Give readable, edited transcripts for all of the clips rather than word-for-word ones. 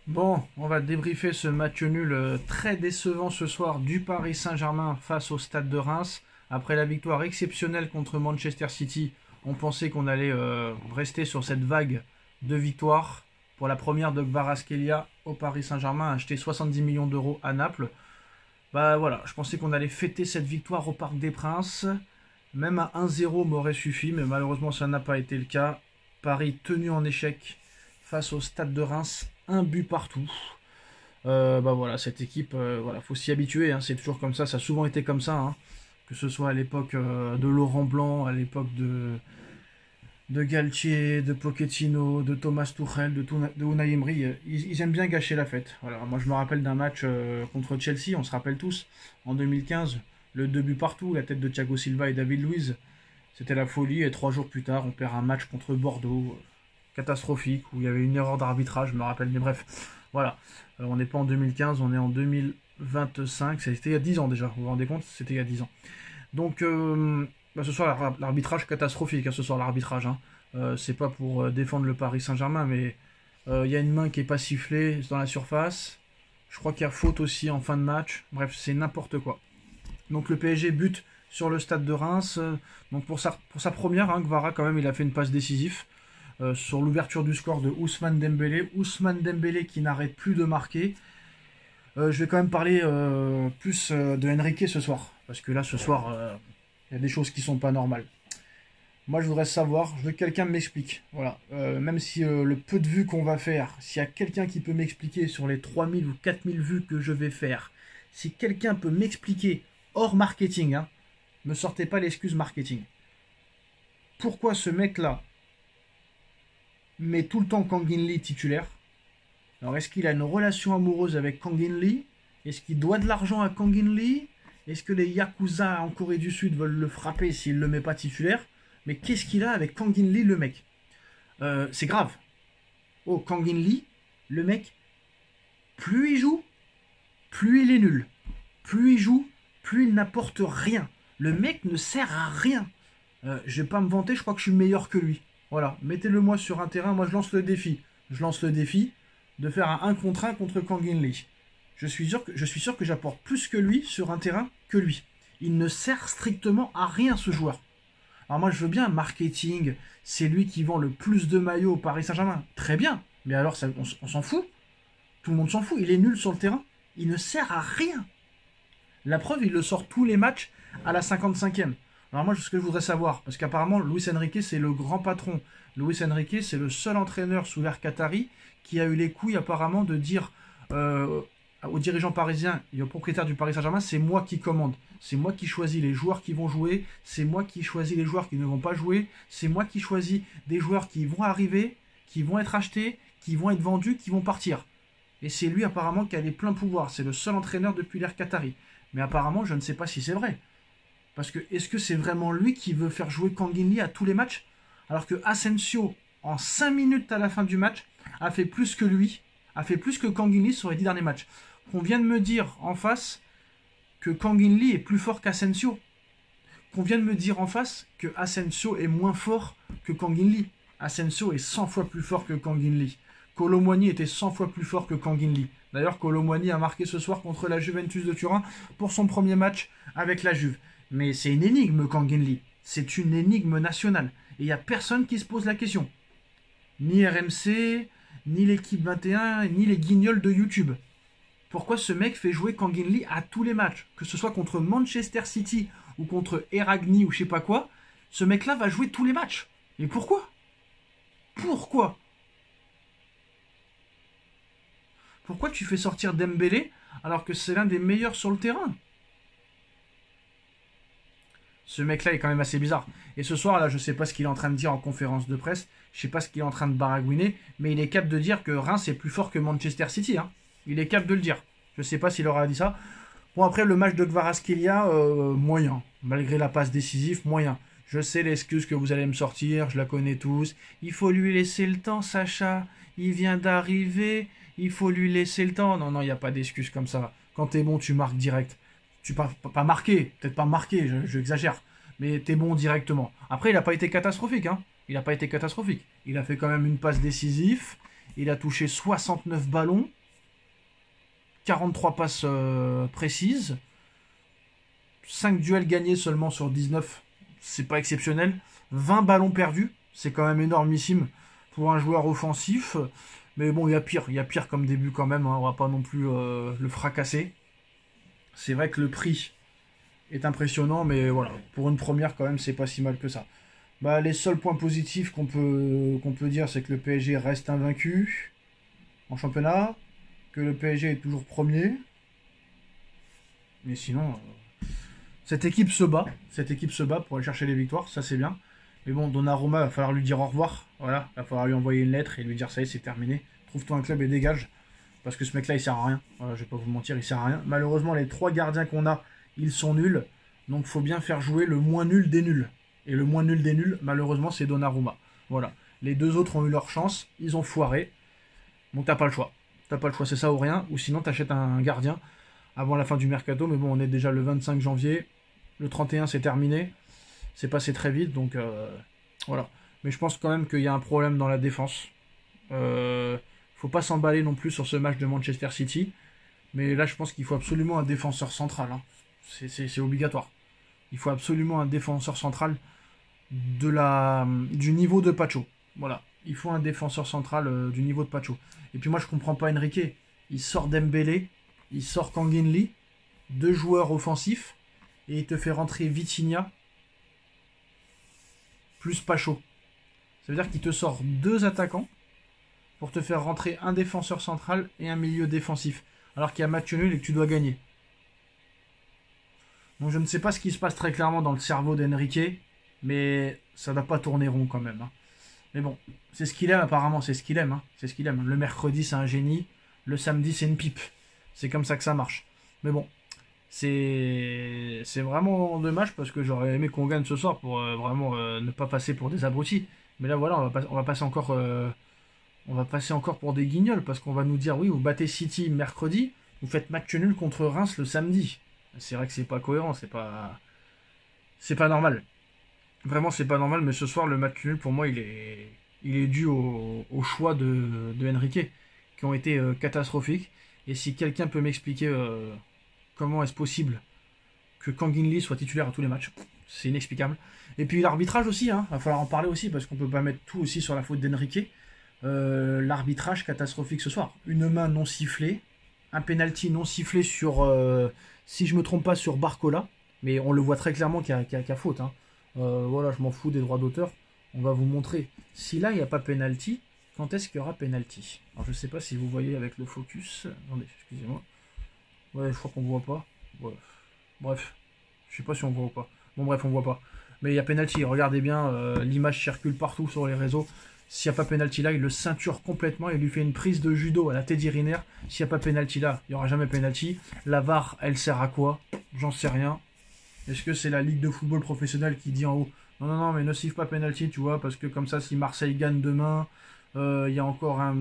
Bon, on va débriefer ce match nul très décevant ce soir du Paris Saint-Germain face au Stade de Reims. Après la victoire exceptionnelle contre Manchester City, on pensait qu'on allait rester sur cette vague de victoires. Pour la première de Kvaratskhelia au Paris Saint-Germain, acheté 70 millions d'euros à Naples. Bah voilà, je pensais qu'on allait fêter cette victoire au Parc des Princes. Même à 1-0 m'aurait suffi, mais malheureusement ça n'a pas été le cas. Paris tenu en échec face au Stade de Reims, un but partout. Bah voilà, cette équipe, voilà, faut s'y habituer, hein, c'est toujours comme ça a souvent été comme ça, hein. Que ce soit à l'époque de Laurent Blanc, à l'époque de Galtier, de Pochettino, de Thomas Tuchel, de Unai Emery, ils aiment bien gâcher la fête. Voilà, moi je me rappelle d'un match contre Chelsea, on se rappelle tous, en 2015, le 2 buts partout, la tête de Thiago Silva et David Luiz, c'était la folie, et 3 jours plus tard, on perd un match contre Bordeaux, catastrophique, où il y avait une erreur d'arbitrage, je me rappelle, mais bref, voilà. On n'est pas en 2015, on est en 2025, c'était il y a 10 ans déjà, vous vous rendez compte, c'était il y a 10 ans. Donc, bah, ce soir, l'arbitrage catastrophique, hein, ce soir, l'arbitrage. Hein. C'est pas pour défendre le Paris Saint-Germain, mais il y a une main qui est pas sifflée dans la surface. Je crois qu'il y a faute aussi en fin de match. Bref, c'est n'importe quoi. Donc le PSG bute sur le stade de Reims. Donc pour sa première, hein, Kvara quand même, il a fait une passe décisive sur l'ouverture du score de Ousmane Dembélé. Ousmane Dembélé qui n'arrête plus de marquer. Je vais quand même parler plus de Enrique ce soir. Parce que là, ce soir, il y a des choses qui sont pas normales. Moi, je voudrais savoir, je veux que quelqu'un m'explique. Voilà. Même si le peu de vues qu'on va faire, s'il y a quelqu'un qui peut m'expliquer sur les 3000 ou 4000 vues que je vais faire, si quelqu'un peut m'expliquer hors marketing, hein, me sortez pas l'excuse marketing. Pourquoi ce mec-là met tout le temps Kangin Lee titulaire? Alors, est-ce qu'il a une relation amoureuse avec Kangin Lee? Est-ce qu'il doit de l'argent à Kangin Lee? Est-ce que les Yakuza en Corée du Sud veulent le frapper s'il ne le met pas titulaire? Mais qu'est-ce qu'il a avec Kangin Lee, le mec? C'est grave. Oh, Kangin Lee, le mec, plus il joue, plus il est nul. Plus il joue, plus il n'apporte rien. Le mec ne sert à rien. Je vais pas me vanter, je crois que je suis meilleur que lui. Voilà, mettez-le moi sur un terrain, moi je lance le défi. Je lance le défi de faire un 1 contre 1 contre Kangin Lee. Je suis sûr que j'apporte plus que lui sur un terrain que lui. Il ne sert strictement à rien, ce joueur. Alors moi je veux bien marketing, c'est lui qui vend le plus de maillots au Paris Saint-Germain. Très bien, mais alors on s'en fout. Tout le monde s'en fout, il est nul sur le terrain. Il ne sert à rien. La preuve, il le sort tous les matchs à la 55e. Alors moi, ce que je voudrais savoir, parce qu'apparemment, Luis Enrique, c'est le grand patron. Luis Enrique, c'est le seul entraîneur sous l'ère Qatari qui a eu les couilles apparemment de dire aux dirigeants parisiens et aux propriétaires du Paris Saint-Germain, c'est moi qui commande. C'est moi qui choisis les joueurs qui vont jouer. C'est moi qui choisis les joueurs qui ne vont pas jouer. C'est moi qui choisis des joueurs qui vont arriver, qui vont être achetés, qui vont être vendus, qui vont partir. Et c'est lui apparemment qui a les pleins pouvoirs. C'est le seul entraîneur depuis l'ère Qatari. Mais apparemment, je ne sais pas si c'est vrai. Parce que est-ce que c'est vraiment lui qui veut faire jouer Kangin Lee à tous les matchs? Alors que Asensio, en 5 minutes à la fin du match, a fait plus que lui, a fait plus que Kangin Lee sur les 10 derniers matchs. Qu'on vient de me dire en face que Kangin Lee est plus fort qu'Asensio. Qu'on vient de me dire en face que Asensio est moins fort que Kangin Lee. Asensio est 100 fois plus fort que Kangin Lee. Kolo Muani était 100 fois plus fort que Kangin Lee. D'ailleurs, Kolo Muani a marqué ce soir contre la Juventus de Turin pour son premier match avec la Juve. Mais c'est une énigme, Kangin Lee. C'est une énigme nationale. Et il n'y a personne qui se pose la question. Ni RMC, ni l'équipe 21, ni les guignols de YouTube. Pourquoi ce mec fait jouer Kangin Lee à tous les matchs? Que ce soit contre Manchester City ou contre Eragni ou je sais pas quoi, ce mec-là va jouer tous les matchs. Et pourquoi? Pourquoi? Pourquoi tu fais sortir Dembélé alors que c'est l'un des meilleurs sur le terrain? Ce mec-là est quand même assez bizarre. Et ce soir, là, je sais pas ce qu'il est en train de dire en conférence de presse. Je sais pas ce qu'il est en train de baragouiner. Mais il est capable de dire que Reims est plus fort que Manchester City. Hein. Il est capable de le dire. Je sais pas s'il aura dit ça. Bon, après, le match de Kvaratskhelia, moyen. Malgré la passe décisive, moyen. Je sais l'excuse que vous allez me sortir. Je la connais tous. Il faut lui laisser le temps, Sacha. Il vient d'arriver. Il faut lui laisser le temps. Non, non, il n'y a pas d'excuse comme ça. Quand t'es bon, tu marques direct. Tu pas marqué, peut-être pas marqué, j'exagère, mais t'es bon directement. Après, il n'a pas été catastrophique, hein. Il n'a pas été catastrophique. Il a fait quand même une passe décisive. Il a touché 69 ballons. 43 passes précises. 5 duels gagnés seulement sur 19. C'est pas exceptionnel. 20 ballons perdus. C'est quand même énormissime pour un joueur offensif. Mais bon, il y a pire comme début quand même. Hein. On va pas non plus le fracasser. C'est vrai que le prix est impressionnant. Mais voilà, pour une première quand même, c'est pas si mal que ça. Bah, les seuls points positifs qu'on peut dire, c'est que le PSG reste invaincu en championnat, que le PSG est toujours premier. Mais sinon, cette équipe se bat pour aller chercher les victoires, ça c'est bien. Mais bon, Donnarumma, il va falloir lui dire au revoir. Voilà, il va falloir lui envoyer une lettre et lui dire ça y est, c'est terminé. Trouve-toi un club et dégage. Parce que ce mec-là, il sert à rien. Voilà, je vais pas vous mentir, il sert à rien. Malheureusement, les 3 gardiens qu'on a, ils sont nuls. Donc, faut bien faire jouer le moins nul des nuls. Et le moins nul des nuls, malheureusement, c'est Donnarumma. Voilà. Les 2 autres ont eu leur chance, ils ont foiré. Bon, t'as pas le choix. T'as pas le choix, c'est ça ou rien. Ou sinon, t'achètes un gardien avant la fin du mercato. Mais bon, on est déjà le 25 janvier. Le 31, c'est terminé. C'est passé très vite, donc voilà. Mais je pense quand même qu'il y a un problème dans la défense. Faut pas s'emballer non plus sur ce match de Manchester City. Mais là, je pense qu'il faut absolument un défenseur central. Hein. C'est obligatoire. Il faut absolument un défenseur central du niveau de Pacho. Voilà. Il faut un défenseur central du niveau de Pacho. Et puis moi, je comprends pas Enrique. Il sort Dembélé, il sort Kangin Lee, 2 joueurs offensifs, et il te fait rentrer Vitinha plus Pacho. Ça veut dire qu'il te sort 2 attaquants pour te faire rentrer un défenseur central et un milieu défensif. Alors qu'il y a match nul et que tu dois gagner. Donc je ne sais pas ce qui se passe très clairement dans le cerveau d'Enrique, mais ça ne va pas tourner rond quand même. Hein. Mais bon, c'est ce qu'il aime apparemment, c'est ce qu'il aime. Hein. C'est ce qu'il aime. Le mercredi c'est un génie, le samedi c'est une pipe. C'est comme ça que ça marche. Mais bon, c'est vraiment dommage parce que j'aurais aimé qu'on gagne ce soir pour vraiment ne pas passer pour des abrutis. Mais là voilà, on va passer encore pour des guignols parce qu'on va nous dire oui, vous battez City mercredi, vous faites match nul contre Reims le samedi. C'est vrai que c'est pas cohérent, c'est pas normal. Vraiment, c'est pas normal, mais ce soir, le match nul, pour moi, il est dû au choix de Enrique, qui ont été catastrophiques. Et si quelqu'un peut m'expliquer comment est-ce possible que Kangin Lee soit titulaire à tous les matchs, c'est inexplicable. Et puis l'arbitrage aussi, hein, va falloir en parler aussi, parce qu'on peut pas mettre tout aussi sur la faute d'Enrique. L'arbitrage catastrophique ce soir. Une main non sifflée, un penalty non sifflé sur... si je me trompe pas, sur Barcola, mais on le voit très clairement qu'il y a faute. Hein. Voilà, je m'en fous des droits d'auteur. On va vous montrer. Si là, il n'y a pas penalty, quand est-ce qu'il y aura penalty? Alors, je sais pas si vous voyez avec le focus. Attendez, excusez-moi. Ouais, je crois qu'on voit pas. Ouais. Bref, je sais pas si on voit ou pas. Bon, bref, on voit pas. Mais il y a penalty. Regardez bien, l'image circule partout sur les réseaux. S'il n'y a pas penalty là, il le ceinture complètement. Il lui fait une prise de judo à la Teddy Riner. S'il n'y a pas penalty là, il n'y aura jamais penalty. La VAR, elle sert à quoi? J'en sais rien. Est-ce que c'est la Ligue de football professionnel qui dit en haut non, non, non, mais ne siffle pas penalty, tu vois, parce que comme ça, si Marseille gagne demain, il y a encore un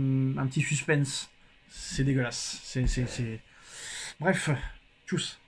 petit suspense. C'est dégueulasse. Bref, tchuss.